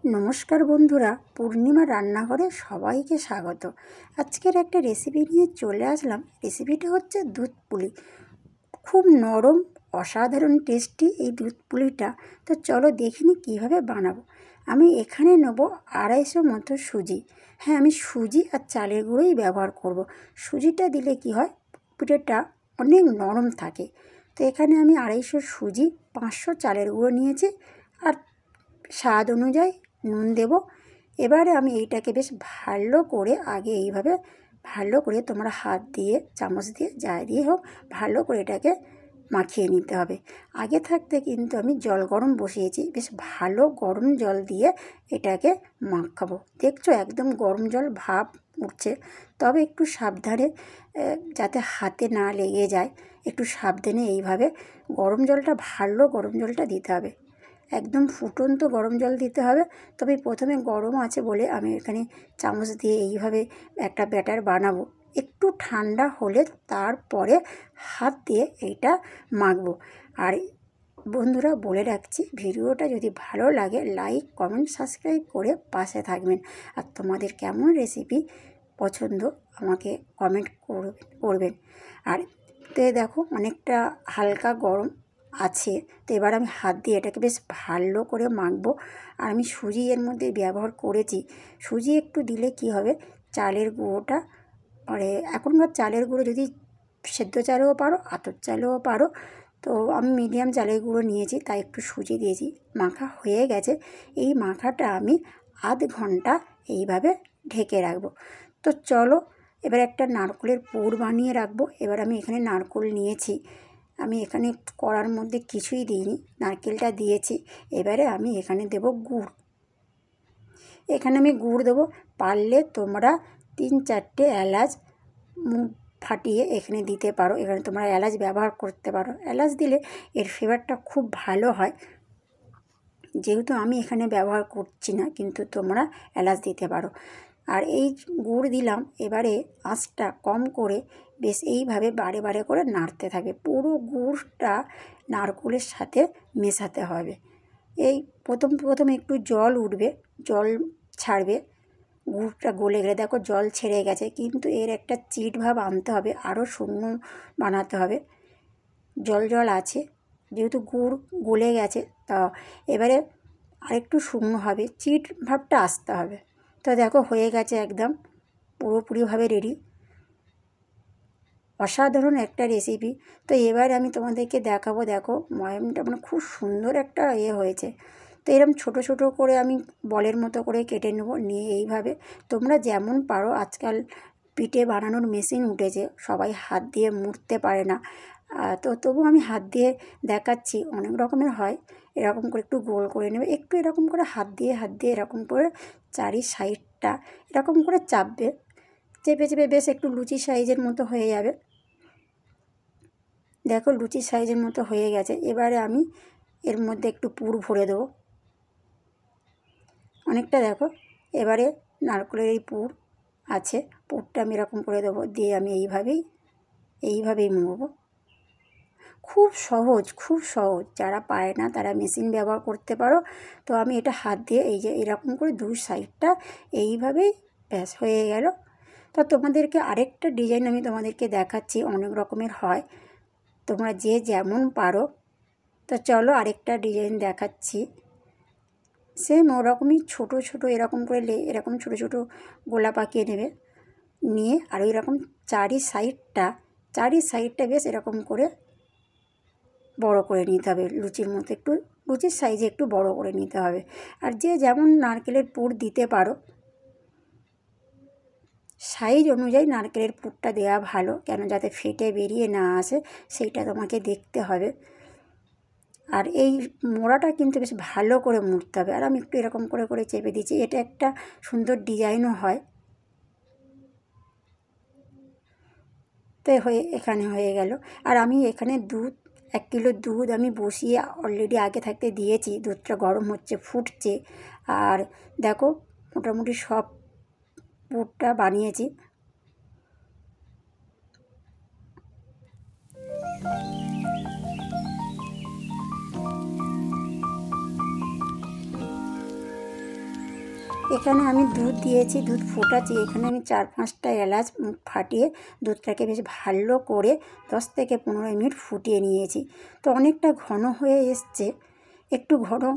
নমস্কার বন্ধুরা, পূর্ণিমা রান্নাঘরে সবাইকে স্বাগত। আজকের একটা রেসিপি নিয়ে চলে আসলাম। রেসিপিটা হচ্ছে দুধ পুলি। খুব নরম, অসাধারণ টেস্টি এই দুধ পুলিটা। তো চলো দেখিনি কীভাবে বানাবো। আমি এখানে নেব 250 মতো সুজি। হ্যাঁ, আমি সুজি আর চালের গুঁড়োই ব্যবহার করব। সুজিটা দিলে কি হয়, পিঠেটা অনেক নরম থাকে। তো এখানে আমি 250 সুজি, 500 চালের গুঁড়ো নিয়েছি, আর স্বাদ অনুযায়ী নুন দেব। এবারে আমি এইটাকে বেশ ভালো করে আগে এইভাবে ভালো করে তোমরা হাত দিয়ে, চামচ দিয়ে, যা দিয়ে হোক, ভালো করে এটাকে মাখিয়ে নিতে হবে। আগে থাকতে কিন্তু আমি জল গরম বসিয়েছি, বেশ ভালো গরম জল দিয়ে এটাকে মাখাবো। দেখছো একদম গরম জল ভাপ উঠছে, তবে একটু সাবধানে, যাতে হাতে না লেগে যায়, একটু সাবধানে এইভাবে গরম জলটা, ভালো গরম জলটা দিতে হবে। একদম ফুটন্ত গরম জল দিতে হবে। তবে প্রথমে গরম আছে বলে আমি এখানে চামচ দিয়ে এইভাবে একটা ব্যাটার বানাবো। একটু ঠান্ডা হলে তারপরে হাত দিয়ে এইটা মাখবো। আর বন্ধুরা বলে রাখছি, ভিডিওটা যদি ভালো লাগে লাইক, কমেন্ট, সাবস্ক্রাইব করে পাশে থাকবেন। আর তোমাদের কেমন রেসিপি পছন্দ আমাকে কমেন্ট করবেন। আর তো দেখো অনেকটা হালকা গরম আছে। তো এবার আমি হাত দিয়ে এটাকে বেশ ভালো করে মাখবো। আর আমি সুজি এর মধ্যে ব্যবহার করেছি। সুজি একটু দিলে কি হবে, চালের গুঁড়োটা, মানে এখনকার চালের গুঁড়ো যদি সেদ্ধ চালেও পারো, আতপ চালেও পারো, তো আমি মিডিয়াম চালের গুঁড়ো নিয়েছি, তাই একটু সুজি দিয়েছি। মাখা হয়ে গেছে। এই মাখাটা আমি আধ ঘন্টা এইভাবে ঢেকে রাখবো। তো চলো এবার একটা নারকেলের পুর বানিয়ে রাখবো। এবার আমি এখানে নারকেল নিয়েছি, আমি এখানে কড়ার মধ্যে কিছুই দিইনি, নারকেলটা দিয়েছি। এবারে আমি এখানে দেব গুড়। এখানে আমি গুড় দেবো। পারলে তোমরা 3-4টে এলাচ ফাটিয়ে এখানে দিতে পারো। এখানে তোমরা এলাচ ব্যবহার করতে পারো। এলাচ দিলে এর ফ্লেভারটা খুব ভালো হয়। যেহেতু আমি এখানে ব্যবহার করছি না, কিন্তু তোমরা এলাচ দিতে পারো। আর এই গুড় দিলাম। এবারে আঁচটা কম করে বেশ এইভাবে বারে বারে করে নাড়তে থাকবে। পুরো গুড়টা নারকেলের সাথে মেশাতে হবে। এই প্রথম একটু জল উঠবে, জল ছাড়বে, গুড়টা গলে গেলে দেখো জল ছেড়ে গেছে, কিন্তু এর একটা চিট ভাব আনতে হবে, আরও শুকনো বানাতে হবে। জল আছে, যেহেতু গুড় গলে গেছে, তা এবারে আরেকটু শুকনো হবে, চিট ভাবটা আসতে হবে। তো দেখো হয়ে গেছে, একদম পুরোপুরিভাবে রেডি। অসাধারণ একটা রেসিপি। তো এবার আমি তোমাদেরকে দেখাবো। দেখো ময়ামটা মানে খুব সুন্দর একটা হয়েছে। তো এরকম ছোট ছোট করে আমি বলের মতো করে কেটে নেব। নিয়ে এইভাবে তোমরা যেমন পারো, আজকাল পিঠে বানানোর মেশিন উঠেছে, সবাই হাত দিয়ে মুড়তে পারে না, তো তবু আমি হাত দিয়ে দেখাচ্ছি। অনেক রকমের হয়। এরকম করে একটু গোল করে নেবে, একটু এরকম করে হাত দিয়ে এরকম করে চারি সাইডটা এরকম করে চাপবে। চেপে চেপে বেশ একটু লুচি সাইজের মতো হয়ে যাবে। দেখো লুচি সাইজের মতো হয়ে গেছে। এবারে আমি এর মধ্যে একটু পুর ভরে দেবো অনেকটা। দেখো এবারে নারকেলের এই পুর আছে, পুরটা আমি এরকম করে দেবো, দিয়ে আমি এইভাবেই মুড়বো। খুব সহজ, খুব সহজ। যারা পারে না তারা মেশিন ব্যবহার করতে পারো। তো আমি এটা হাত দিয়ে এই যে এরকম করে দুই সাইডটা এইভাবেই ব্যাস হয়ে গেল। তো তোমাদেরকে আরেকটা ডিজাইন আমি তোমাদেরকে দেখাচ্ছি। অনেক রকমের হয়, তোমরা যে যেমন পারো। তো চলো আরেকটা ডিজাইন দেখাচ্ছি। সেম ওরকমই ছোটো ছোটো এরকম করে এরকম ছোটো ছোটো গোলা পাকিয়ে নেবে। নিয়ে আর ওই রকম চারি সাইডটা বেশ এরকম করে বড় করে নিতে হবে। লুচির মতো একটু, লুচির সাইজে একটু বড় করে নিতে হবে। আর যে যেমন নারকেলের পুর দিতে পারো, সাইজ অনুযায়ী নারকেলের পুরটা দেওয়া ভালো, কেন যাতে ফেটে বেরিয়ে না আসে সেইটা তোমাকে দেখতে হবে। আর এই মোড়াটা কিন্তু বেশ ভালো করে মুড়তে হবে। আর আমি একটু এরকম করে করে চেপে দিচ্ছি, এটা একটা সুন্দর ডিজাইনও হয়। তো এখানে হয়ে গেল। আর আমি এখানে 1 কিলো দুধ আমি বসিয়ে অলরেডি আগে থাকতে দিয়েছি। দুধটা গরম হচ্ছে, ফুটছে। আর দেখো মোটামুটি সব পুরটা বানিয়েছি। এখানে আমি দুধ দিয়েছি, দুধ ফোটাচ্ছি। এখানে আমি 4-5টা এলাচ ফাটিয়ে দুধটাকে বেশ ভালো করে 10 থেকে 15 মিনিট ফুটিয়ে নিয়েছি। তো অনেকটা ঘন হয়ে এসছে,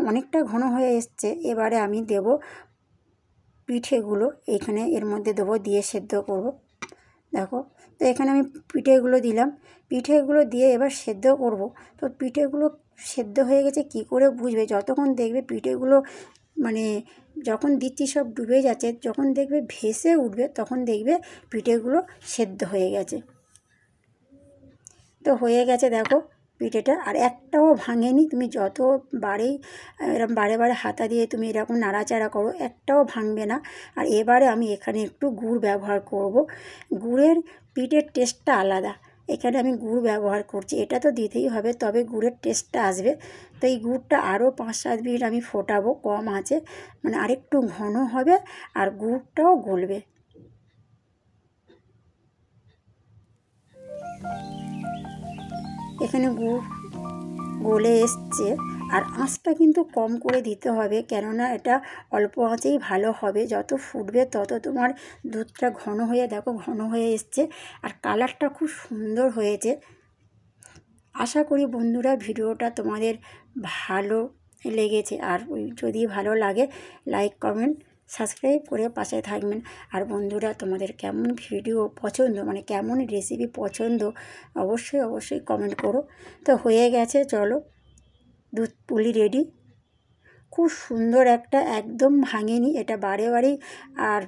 অনেকটা ঘন হয়ে এসছে। এবারে আমি দেব পিঠেগুলো, এখানে এর মধ্যে দেবো, দিয়ে সেদ্ধ করব। দেখো, তো এখানে আমি পিঠেগুলো দিলাম। পিঠেগুলো দিয়ে এবার সেদ্ধ করব। তো পিঠেগুলো সেদ্ধ হয়ে গেছে কী করে বুঝবে? যতক্ষণ দেখবে পিঠেগুলো মানে যখন দিচ্ছি সব ডুবে যাচ্ছে, যখন দেখবে ভেসে উঠবে তখন দেখবে পিঠেগুলো সেদ্ধ হয়ে গেছে। তো হয়ে গেছে দেখো পিঠেটা, আর একটাও ভাঙেনি। তুমি যত এরকম বারে বারে হাতা দিয়ে তুমি এরকম নাড়াচাড়া করো, একটাও ভাঙবে না। আর এবারে আমি এখানে একটু গুড় ব্যবহার করব। গুড়ের পিঠের টেস্টটা আলাদা, এখানে আমি গুড় ব্যবহার করছি। এটা তো দিতেই হবে, তবে গুড়ের টেস্টটা আসবে। তো এই গুড়টা আরও 5-7 মিনিট আমি ফোটাবো কম আঁচে, মানে আরেকটু ঘন হবে আর গুড়টাও গলবে। এখানে গুড় গলে এসছে, আর আঁচটা কিন্তু কম করে দিতে হবে, কেননা এটা অল্প আঁচেই ভালো হবে। যত ফুটবে তত তোমার দুধটা ঘন হয়ে, দেখো ঘন হয়ে এসছে, আর কালারটা খুব সুন্দর হয়েছে। আশা করি বন্ধুরা ভিডিওটা তোমাদের ভালো লেগেছে, আর যদি ভালো লাগে লাইক কমেন্ট সাবস্ক্রাইব করে পাশে থাকবেন। আর বন্ধুরা তোমাদের কেমন ভিডিও পছন্দ, মানে কেমন রেসিপি পছন্দ, অবশ্যই কমেন্ট করো। তো হয়ে গেছে, চলো, দুধ পুলি রেডি। খুব সুন্দর একটা, একদম ভাঙেনি, এটা বারেই আর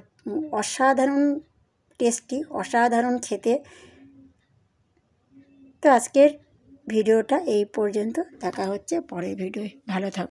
অসাধারণ টেস্টি, অসাধারণ খেতে। তো আজকের ভিডিওটা এই পর্যন্ত, দেখা হচ্ছে পরের ভিডিওয়। ভালো থাকো।